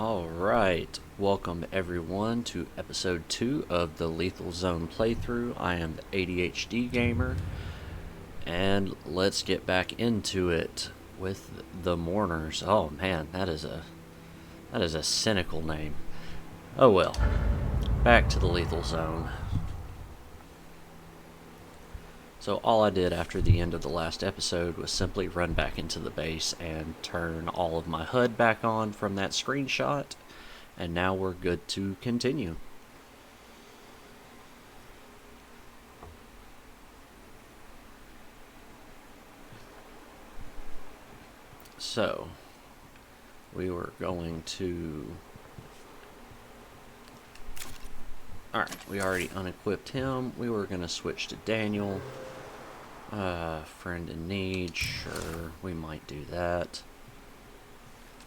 Alright, welcome everyone to episode 2 of the Lethal Zone playthrough. I am the ADHD Gamer, and let's get back into it with the Mourners. Oh man, that is a cynical name. Oh well, back to the Lethal Zone. So all I did after the end of the last episode was simply run back into the base and turn all of my HUD back on from that screenshot, and now we're good to continue. So, we were going to... Alright, we already unequipped him. We were going to switch to Daniel. Friend in need, sure, we might do that.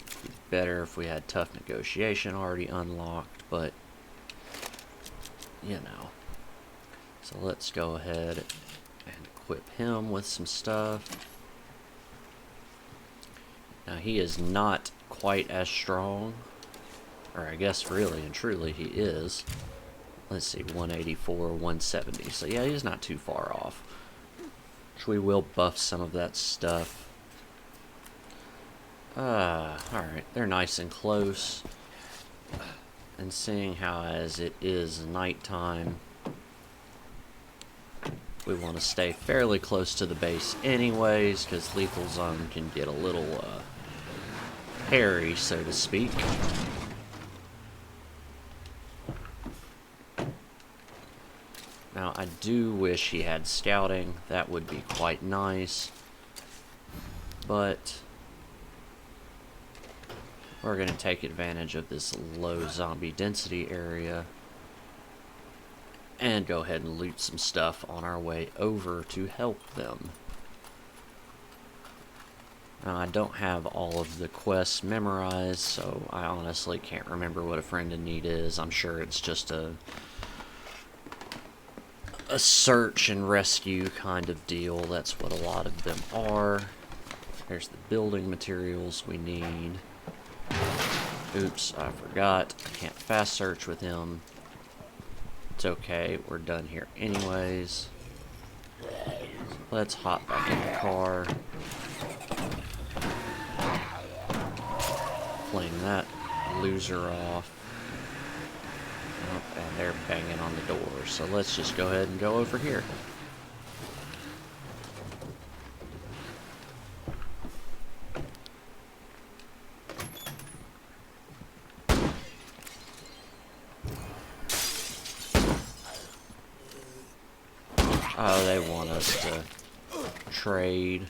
It'd be better if we had tough negotiation already unlocked, but you know. So let's go ahead and equip him with some stuff. Now he is not quite as strong, or I guess really and truly he is. Let's see, 184, 170, so yeah, he's not too far off. We will buff some of that stuff. Alright, they're nice and close. And seeing how as it is nighttime, we want to stay fairly close to the base anyways, because Lethal Zone can get a little hairy, so to speak. Now, I do wish he had scouting. That would be quite nice. But we're going to take advantage of this low zombie density area and go ahead and loot some stuff on our way over to help them. Now, I don't have all of the quests memorized, so I honestly can't remember what a friend in need is. I'm sure it's just a search and rescue kind of deal. That's what a lot of them are. There's the building materials we need. Oops, I forgot. I can't fast search with him. It's okay, we're done here anyways. Let's hop back in the car. Fling that loser off. Oh, and they're banging on the door, so let's just go ahead and go over here. Oh, they want us to trade.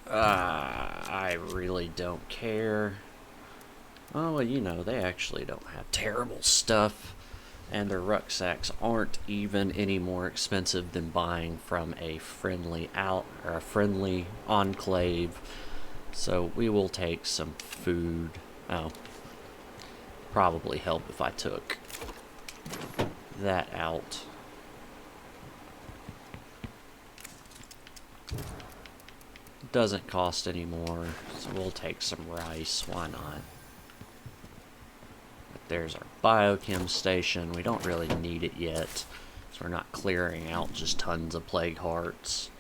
I really don't care. Oh, well, you know, they actually don't have terrible stuff, and their rucksacks aren't even any more expensive than buying from a friendly enclave. So we will take some food. Oh, probably help if I took that out. Doesn't cost any more, so we'll take some rice. Why not? There's our biochem station. We don't really need it yet, so we're not clearing out just tons of plague hearts.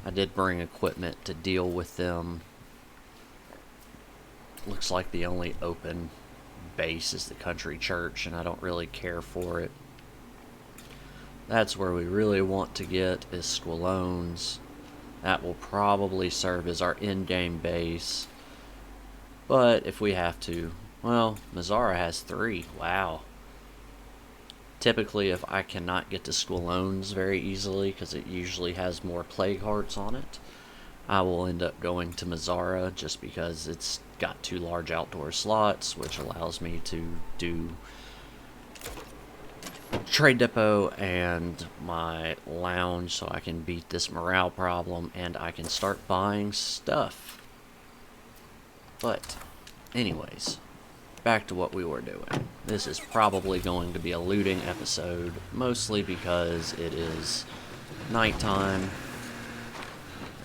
I did bring equipment to deal with them. Looks like the only open base is the country church, and I don't really care for it. That's where we really want to get is Squalones. That will probably serve as our in-game base, but if we have to, well, Mazara has 3. Wow. Typically, if I cannot get to Squalones very easily, because it usually has more plague hearts on it, I will end up going to Mazara just because it's got 2 large outdoor slots, which allows me to do trade depot and my lounge, so I can beat this morale problem and I can start buying stuff. But anyways, back to what we were doing. This is probably going to be a looting episode, mostly because it is nighttime.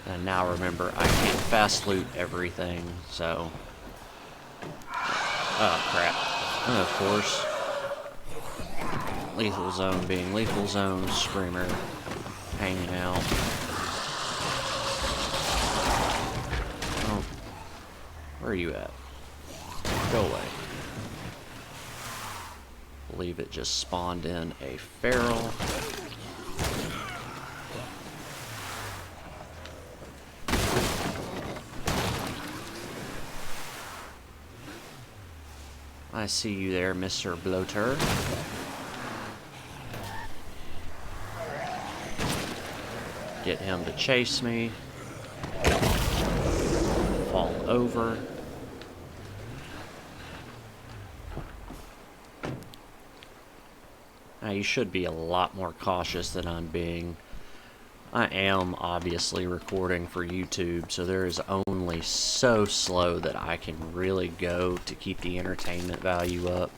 And now remember, I can't fast loot everything, so Oh, crap. And of course, Lethal Zone being Lethal Zone, Screamer hanging out. Oh, where are you at? Go away. I believe it just spawned in a feral. I see you there, Mr. Bloater. Get him to chase me. Fall over. Now you should be a lot more cautious than I'm being. I am obviously recording for YouTube, so there is only so slow that I can really go to keep the entertainment value up.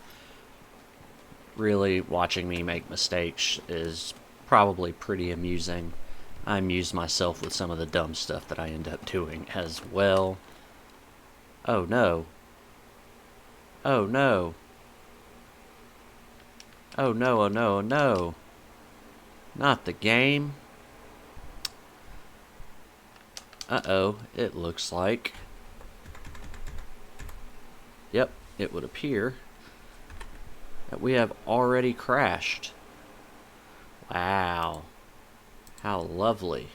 Really, watching me make mistakes is probably pretty amusing. I amuse myself with some of the dumb stuff that I end up doing as well. Oh no. Oh no. Oh no, oh no, oh no. Not the game. Uh-oh, it looks like... Yep, it would appear that we have already crashed. Wow. How lovely.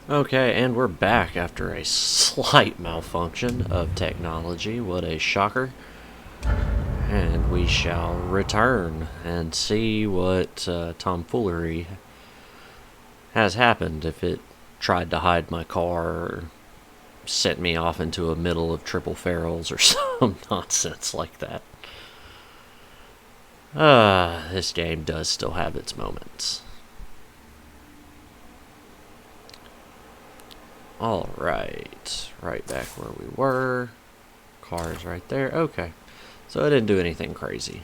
Okay, and we're back after a slight malfunction of technology. What a shocker. And we shall return and see what tomfoolery has happened. If it tried to hide my car or sent me off into a middle of triple ferals or some nonsense like that. This game does still have its moments. Alright, right back where we were. Car's right there. Okay, so I didn't do anything crazy.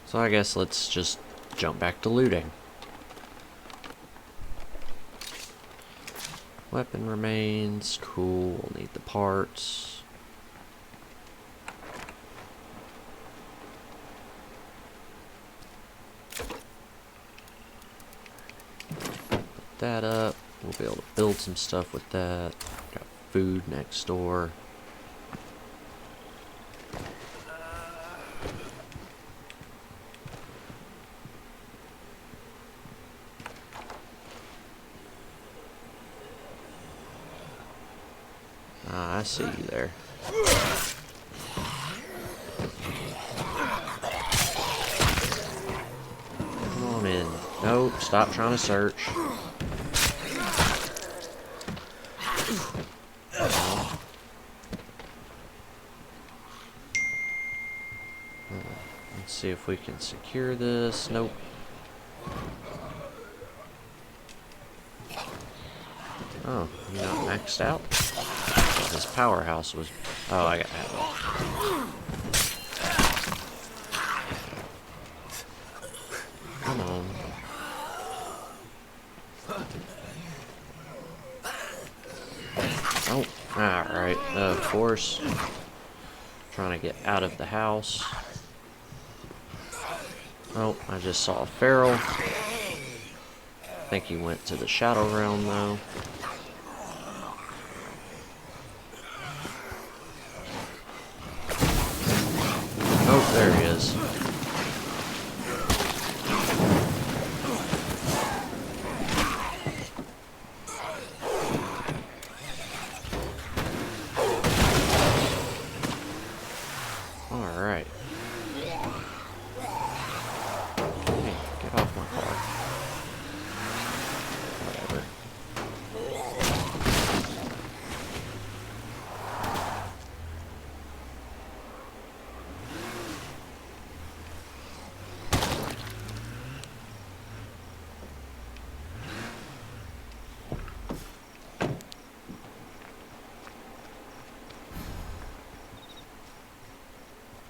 So I guess let's just jump back to looting. Weapon remains. Cool, we'll need the parts. Put that up. We'll be able to build some stuff with that. Got food next door. I see you there. Come on in. Nope, stop trying to search. Let's see if we can secure this. Nope. Oh, you not maxed out? This powerhouse was... Oh, I got that one. Come on. Oh, alright. Of course. Trying to get out of the house. Oh, I just saw a feral. I think he went to the Shadow Realm, though. Oh, there he is. Alright. Hey, get off my car. Whatever.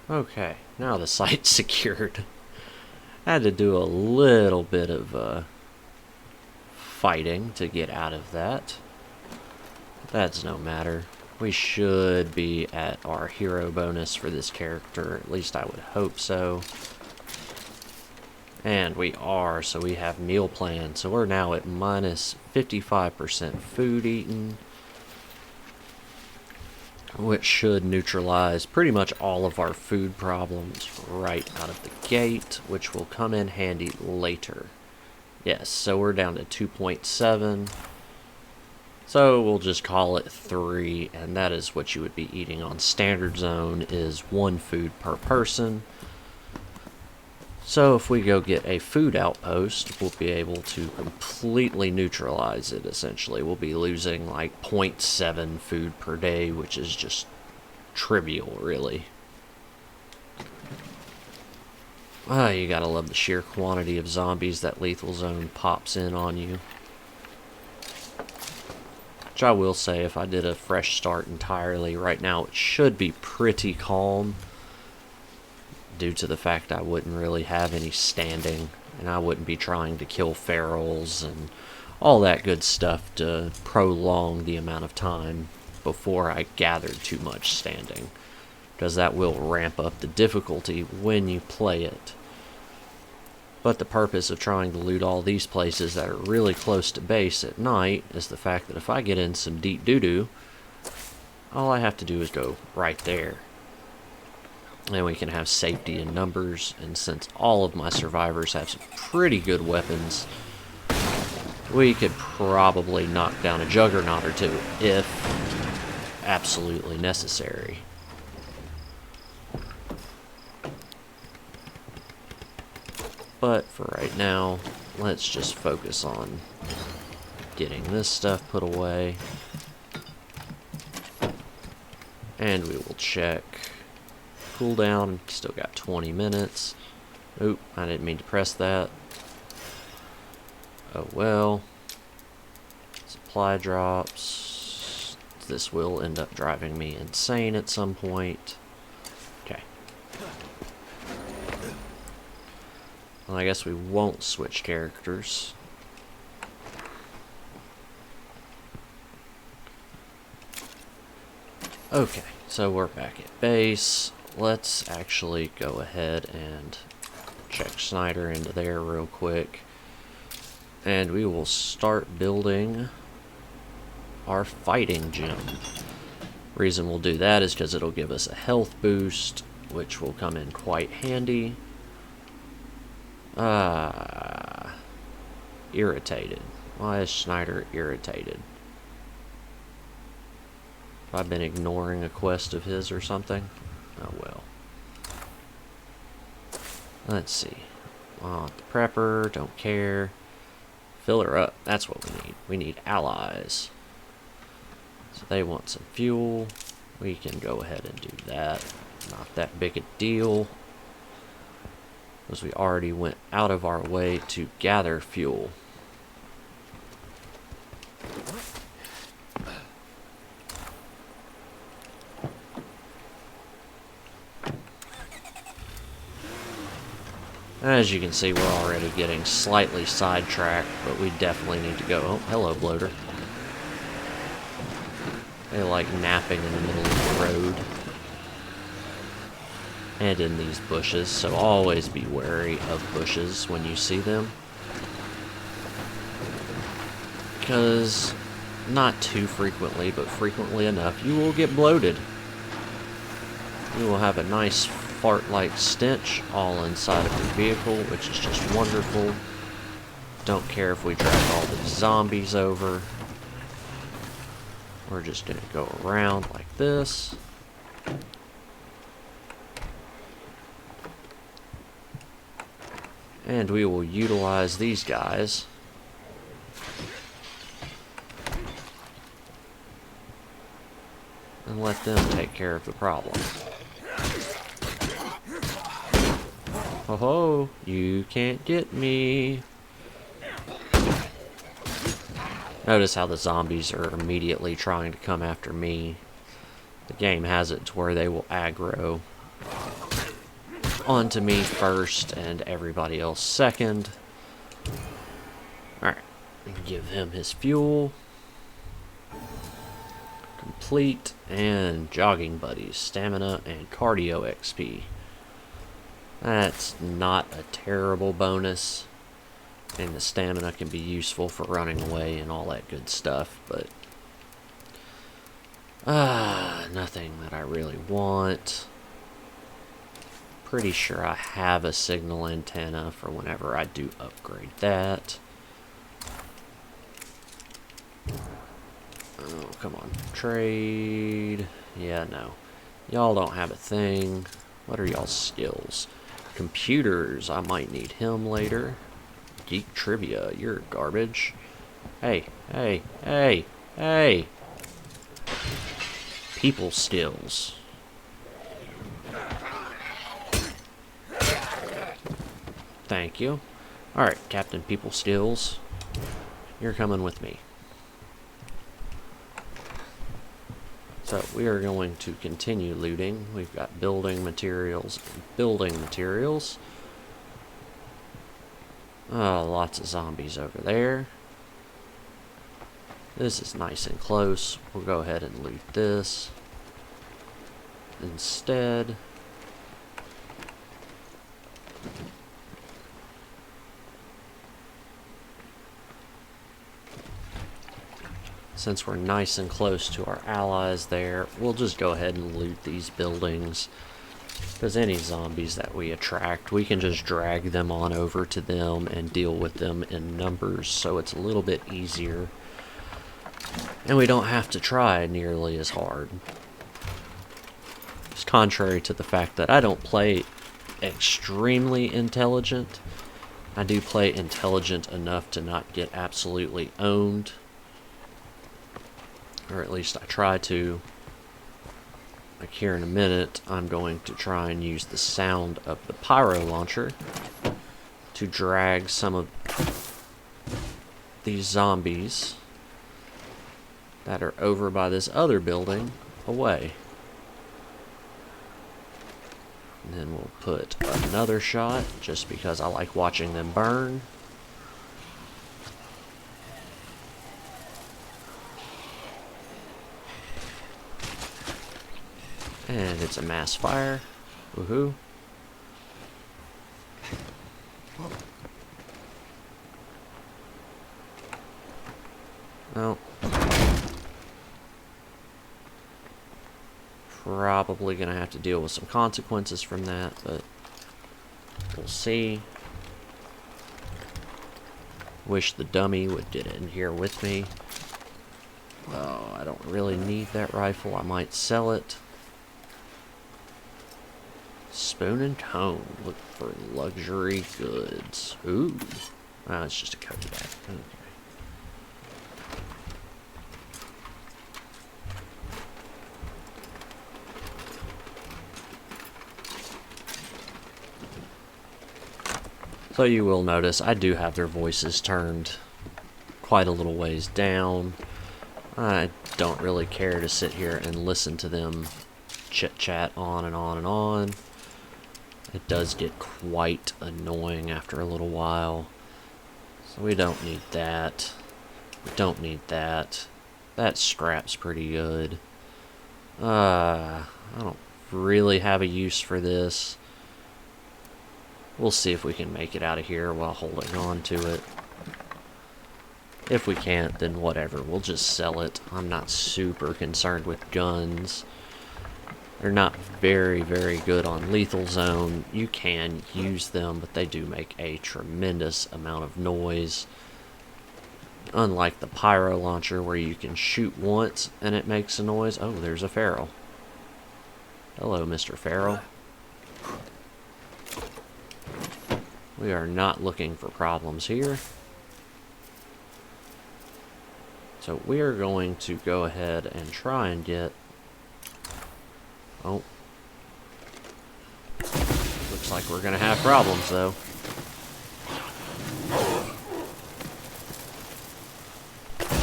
Okay, now the site's secured. I had to do a little bit of fighting to get out of that. That's no matter. We should be at our hero bonus for this character. At least I would hope so. And we are, so we have meal plan. So we're now at minus 55% food eaten, which should neutralize pretty much all of our food problems right out of the gate, which will come in handy later. Yes, so we're down to 2.7. So we'll just call it 3, and that is what you would be eating on Standard Zone, is 1 food per person. So if we go get a food outpost, we'll be able to completely neutralize it, essentially. We'll be losing like 0.7 food per day, which is just trivial, really. Ah, you gotta love the sheer quantity of zombies that Lethal Zone pops in on you. Which I will say, if I did a fresh start entirely right now, it should be pretty calm, due to the fact I wouldn't really have any standing, and I wouldn't be trying to kill ferals and all that good stuff to prolong the amount of time before I gathered too much standing, because that will ramp up the difficulty when you play it. But the purpose of trying to loot all these places that are really close to base at night is the fact that if I get in some deep doo-doo, all I have to do is go right there. And we can have safety in numbers, and since all of my survivors have some pretty good weapons, we could probably knock down a juggernaut or two if absolutely necessary. But for right now, let's just focus on getting this stuff put away. And we will check cooldown. Still got 20 minutes. Oop, I didn't mean to press that. Oh well. Supply drops. This will end up driving me insane at some point. Okay. Well, I guess we won't switch characters. Okay, so we're back at base. Let's actually go ahead and check Snyder into there real quick. And we will start building our fighting gym. Reason we'll do that is because it'll give us a health boost, which will come in quite handy. Irritated. Why is Snyder irritated? Have I been ignoring a quest of his or something? Oh well. Let's see. The prepper, don't care. Fill her up, that's what we need. We need allies. So they want some fuel. We can go ahead and do that. Not that big a deal, because we already went out of our way to gather fuel. As you can see, we're already getting slightly sidetracked, but we definitely need to go. Oh, hello, bloater. They like napping in the middle of the road. And in these bushes, so always be wary of bushes when you see them. Because not too frequently, but frequently enough, you will get bloated. You will have a nice fart-like stench all inside of your vehicle, which is just wonderful. Don't care if we drag all the zombies over. We're just going to go around like this. And we will utilize these guys and let them take care of the problem. Ho ho, you can't get me. Notice how the zombies are immediately trying to come after me. The game has it to where they will aggro onto me first and everybody else second. Alright, give him his fuel. complete, and jogging buddies, stamina and cardio XP. That's not a terrible bonus, and the stamina can be useful for running away and all that good stuff, but nothing that I really want. Pretty sure I have a signal antenna for whenever I do upgrade that. Oh, come on. Trade. Yeah, no. Y'all don't have a thing. What are y'all's skills? Computers. I might need him later. Geek trivia. You're garbage. Hey, hey, hey, hey. People skills. Thank you. Alright, Captain People Skills. You're coming with me. So, we are going to continue looting. We've got building materials and building materials. Oh, lots of zombies over there. This is nice and close. We'll go ahead and loot this instead. Since we're nice and close to our allies there, we'll just go ahead and loot these buildings. Because any zombies that we attract, we can just drag them on over to them and deal with them in numbers, so it's a little bit easier. And we don't have to try nearly as hard. It's contrary to the fact that I don't play extremely intelligent. I do play intelligent enough to not get absolutely owned. Or at least I try to. Like here in a minute, I'm going to try and use the sound of the pyro launcher to drag some of these zombies that are over by this other building away. And then we'll put another shot just because I like watching them burn. And it's a mass fire. Woohoo. Well, probably gonna have to deal with some consequences from that, but we'll see. Wish the dummy would get in here with me. Oh, I don't really need that rifle. I might sell it. Spoon and Cone. Look for luxury goods. Ooh. Oh, it's just a Kodak. Okay. So you will notice I do have their voices turned quite a little ways down. I don't really care to sit here and listen to them chit-chat on and on and on. It does get quite annoying after a little while. So we don't need that. We don't need that. That scrap's pretty good. I don't really have a use for this. We'll see if we can make it out of here while holding on to it. If we can't, then whatever. We'll just sell it. I'm not super concerned with guns. They're not very, very good on Lethal Zone. You can use them, but they do make a tremendous amount of noise. Unlike the pyro launcher, where you can shoot once and it makes a noise. Oh, there's a feral. Hello, Mr. Feral. We are not looking for problems here. So we are going to go ahead and try and get... Oh. Looks like we're gonna have problems, though.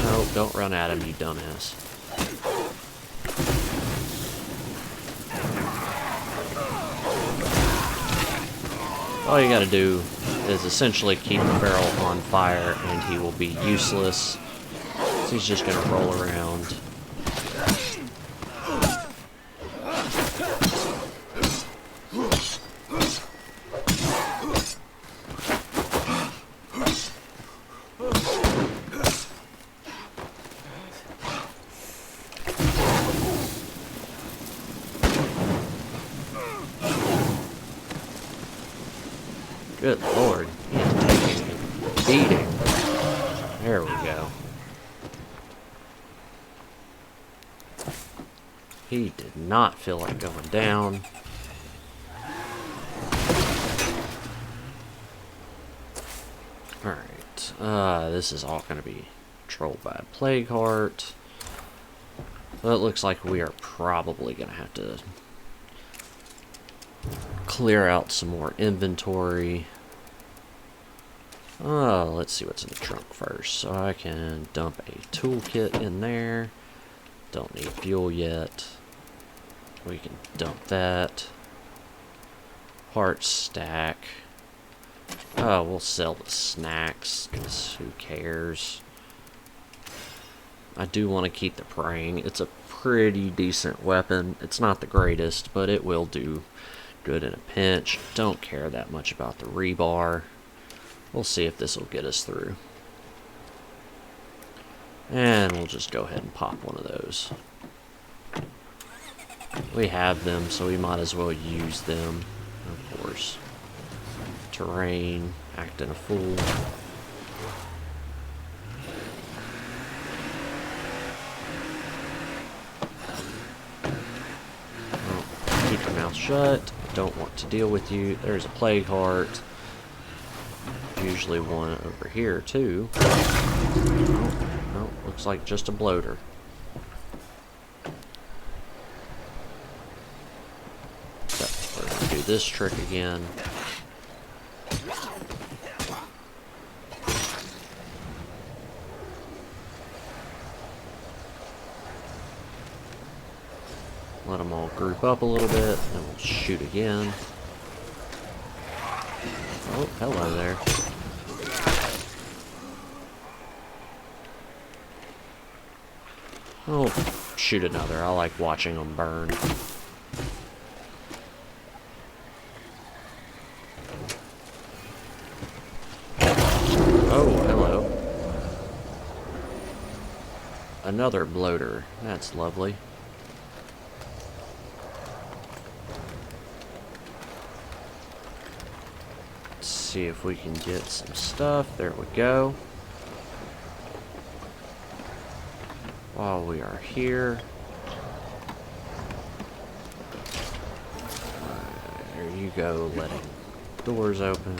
No, don't run at him, you dumbass. All you gotta do is essentially keep the barrel on fire and he will be useless. So he's just gonna roll around. Good lord, he is taking a beating. There we go. He did not feel like going down. Alright, this is all going to be controlled by a plague heart. So it looks like we are probably going to have to clear out some more inventory. Let's see what's in the trunk first. So I can dump a toolkit in there. Don't need fuel yet. We can dump that. Parts stack. Oh, we'll sell the snacks, because who cares? I do want to keep the praying. It's a pretty decent weapon. It's not the greatest, but it will do good in a pinch. Don't care that much about the rebar. We'll see if this will get us through. And we'll just go ahead and pop one of those. We have them, so we might as well use them, of course. Terrain, acting a fool. Oh, keep your mouth shut. Don't want to deal with you. There's a plague heart. Usually one over here, too. Oh, no, looks like just a bloater. So, we're going to do this trick again. Let them all group up a little bit, and we'll shoot again. Oh, hello there. Oh, shoot another. I like watching them burn. Oh, hello. Another bloater. That's lovely. Let's see if we can get some stuff. There we go. While we are here. There you go, letting doors open.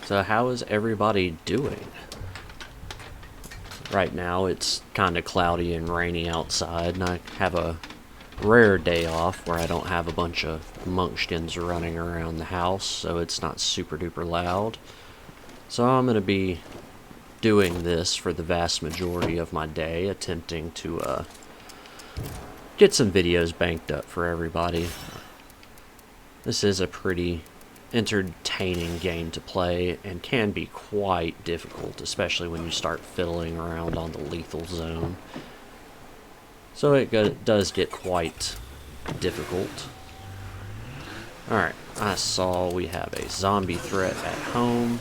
So how is everybody doing? Right now it's kind of cloudy and rainy outside, and I have a rare day off where I don't have a bunch of munchkins running around the house, so it's not super duper loud. So I'm going to be doing this for the vast majority of my day, attempting to get some videos banked up for everybody. This is a pretty entertaining game to play and can be quite difficult, especially when you start fiddling around on the lethal zone. So it does get quite difficult. Alright, I saw we have a zombie threat at home.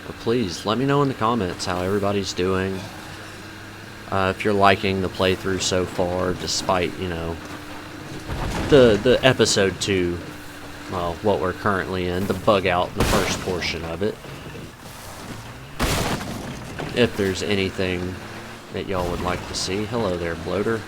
But please, let me know in the comments how everybody's doing. If you're liking the playthrough so far, despite, you know, the episode 2, well, what we're currently in, the bug out in the first portion of it. If there's anything that y'all would like to see. Hello there, bloater.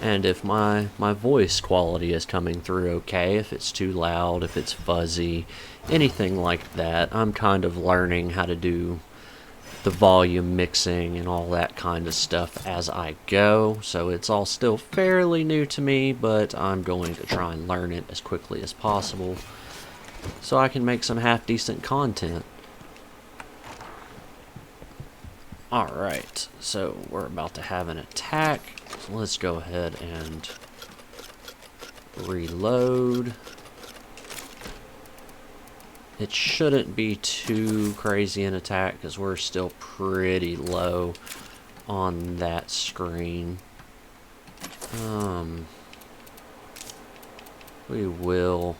And if my voice quality is coming through okay, if it's too loud, if it's fuzzy, anything like that, I'm kind of learning how to do the volume mixing and all that kind of stuff as I go. So it's all still fairly new to me, but I'm going to try and learn it as quickly as possible so I can make some half-decent content. Alright, so we're about to have an attack. So let's go ahead and reload. It shouldn't be too crazy an attack because we're still pretty low on that screen. We will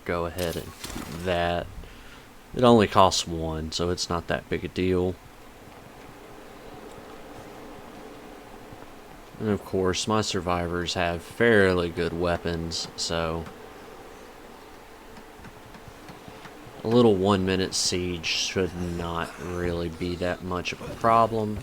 go ahead and do that. It only costs 1, so it's not that big a deal. And of course, my survivors have fairly good weapons, so a little 1-minute siege should not really be that much of a problem.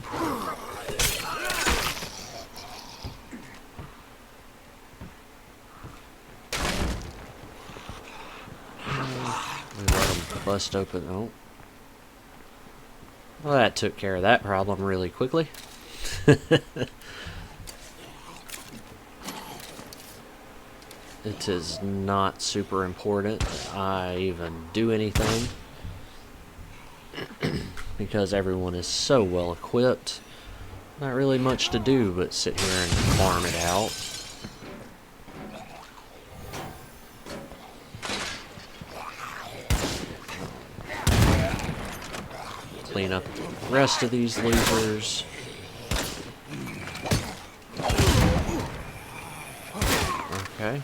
We let them bust open. Oh. Well, that took care of that problem really quickly. It is not super important that I even do anything because everyone is so well equipped. Not really much to do but sit here and farm it out. Clean up the rest of these losers. Okay.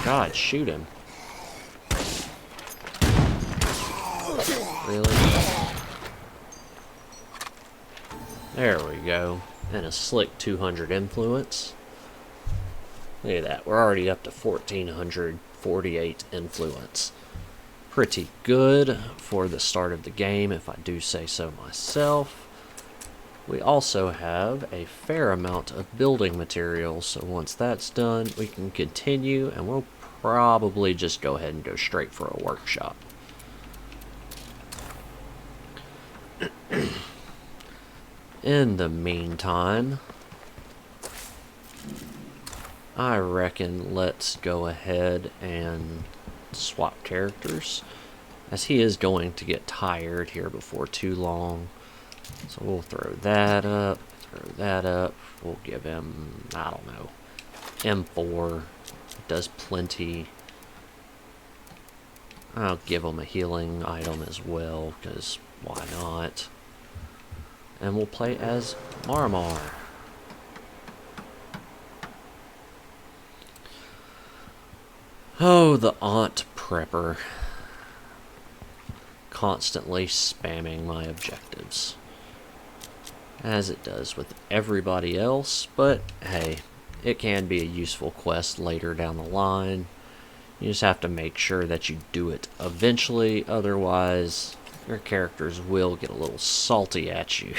God, shoot him. Really? There we go. And a slick 200 influence. Look at that. We're already up to 1448 influence. Pretty good for the start of the game, if I do say so myself. We also have a fair amount of building materials, so once that's done, we can continue, and we'll probably just go ahead and go straight for a workshop. In the meantime, I reckon let's go ahead and swap characters, as he is going to get tired here before too long. So we'll throw that up, we'll give him, I don't know, M4, does plenty. I'll give him a healing item as well, because why not? And we'll play as Marmar. Oh, the Aunt Prepper. Constantly spamming my objectives. As it does with everybody else, but hey, it can be a useful quest later down the line. You just have to make sure that you do it eventually, otherwise your characters will get a little salty at you.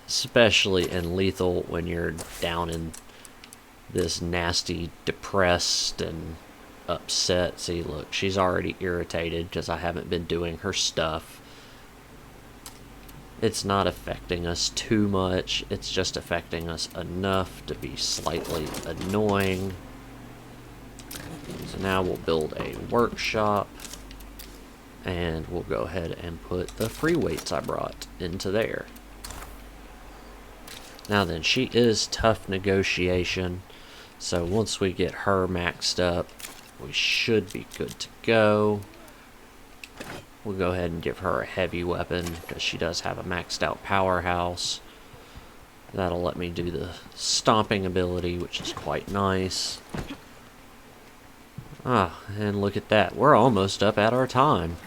Especially in Lethal when you're down in this nasty, depressed, and upset. See, look, she's already irritated because I haven't been doing her stuff. It's not affecting us too much, it's just affecting us enough to be slightly annoying. So now we'll build a workshop, and we'll go ahead and put the free weights I brought into there. Now then, she is tough negotiation, so once we get her maxed up, we should be good to go. We'll go ahead and give her a heavy weapon, because she does have a maxed out powerhouse. That'll let me do the stomping ability, which is quite nice. Ah, and look at that. We're almost up at our time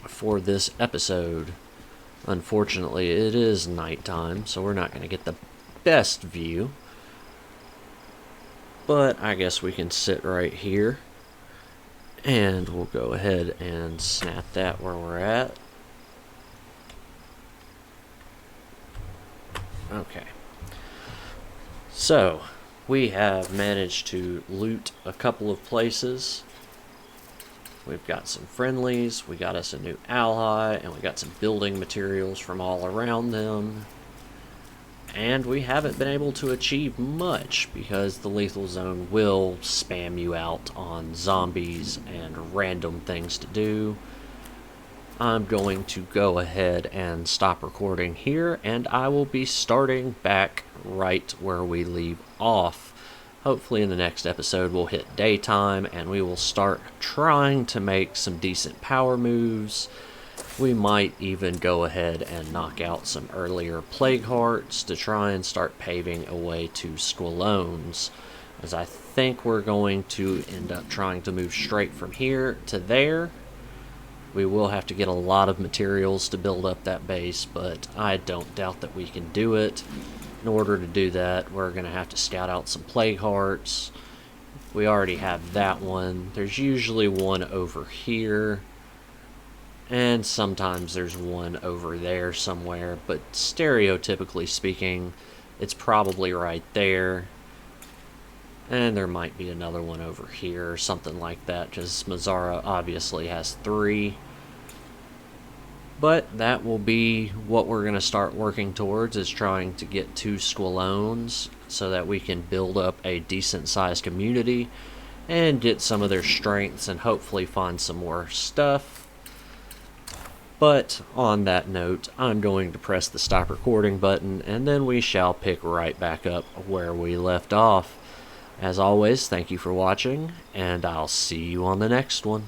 for this episode. Unfortunately, it is nighttime, so we're not going to get the best view. But I guess we can sit right here. And we'll go ahead and snap that where we're at. Okay. So, we have managed to loot a couple of places. We've got some friendlies, we got us a new ally, and we got some building materials from all around them. And we haven't been able to achieve much because the Lethal Zone will spam you out on zombies and random things to do. I'm going to go ahead and stop recording here, and I will be starting back right where we leave off hopefully in the next episode we'll hit daytime and we will start trying to make some decent power moves. We might even go ahead and knock out some earlier Plague Hearts to try and start paving a way to Squalones, as I think we're going to end up trying to move straight from here to there. We will have to get a lot of materials to build up that base, but I don't doubt that we can do it. In order to do that, we're going to have to scout out some Plague Hearts. We already have that one. There's usually one over here, and sometimes there's one over there somewhere, but stereotypically speaking, it's probably right there. And there might be another one over here or something like that, because Mazara obviously has 3. But that will be what we're going to start working towards, is trying to get 2 Squalones so that we can build up a decent sized community and get some of their strengths and hopefully find some more stuff. But on that note, I'm going to press the stop recording button, and then we shall pick right back up where we left off. As always, thank you for watching, and I'll see you on the next one.